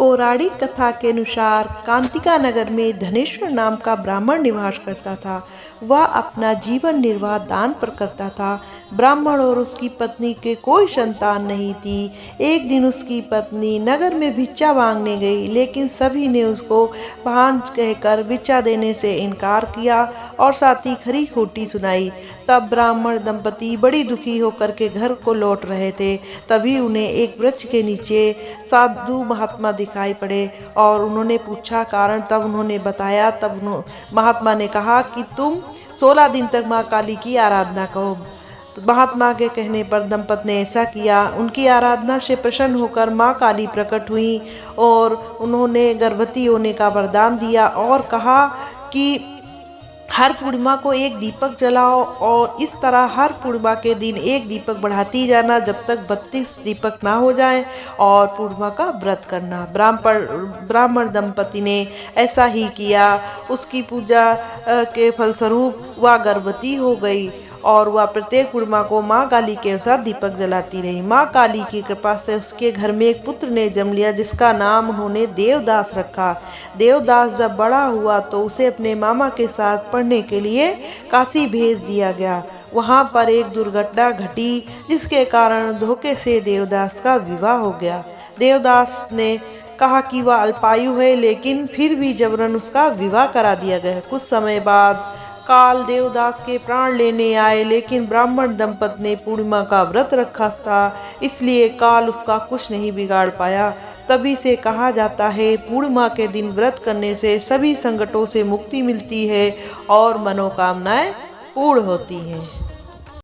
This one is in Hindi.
पौराणिक कथा के अनुसार कांतिका नगर में धनेश्वर नाम का ब्राह्मण निवास करता था। वह अपना जीवन निर्वाह दान पर करता था। ब्राह्मण और उसकी पत्नी के कोई संतान नहीं थी। एक दिन उसकी पत्नी नगर में भिक्षा मांगने गई, लेकिन सभी ने उसको भांज कहकर भिक्षा देने से इनकार किया और साथ ही खरी खोटी सुनाई। तब ब्राह्मण दंपति बड़ी दुखी होकर के घर को लौट रहे थे। तभी उन्हें एक वृक्ष के नीचे साधु महात्मा दिखाई पड़े और उन्होंने पूछा कारण। तब उन्होंने बताया। तब महात्मा ने कहा कि तुम 16 दिन तक माँ काली की आराधना करो। तो महात्मा के कहने पर दंपत ने ऐसा किया। उनकी आराधना से प्रसन्न होकर माँ काली प्रकट हुई और उन्होंने गर्भवती होने का वरदान दिया और कहा कि हर पूर्णिमा को एक दीपक जलाओ और इस तरह हर पूर्णिमा के दिन एक दीपक बढ़ाती जाना जब तक 32 दीपक ना हो जाएं और पूर्णिमा का व्रत करना। ब्राह्मण दंपति ने ऐसा ही किया। उसकी पूजा के फलस्वरूप वह गर्भवती हो गई और वह प्रत्येक पूर्णिमा को माँ काली के अनुसार दीपक जलाती रही। माँ काली की कृपा से उसके घर में एक पुत्र ने जन्म लिया, जिसका नाम उन्होंने देवदास रखा। देवदास जब बड़ा हुआ तो उसे अपने मामा के साथ पढ़ने के लिए काशी भेज दिया गया। वहाँ पर एक दुर्घटना घटी, जिसके कारण धोखे से देवदास का विवाह हो गया। देवदास ने कहा कि वह अल्पायु है, लेकिन फिर भी जबरन उसका विवाह करा दिया गया। कुछ समय बाद काल देवदास के प्राण लेने आए, लेकिन ब्राह्मण दंपत ने पूर्णिमा का व्रत रखा था, इसलिए काल उसका कुछ नहीं बिगाड़ पाया। तभी से कहा जाता है पूर्णिमा के दिन व्रत करने से सभी संकटों से मुक्ति मिलती है और मनोकामनाएं पूर्ण होती हैं।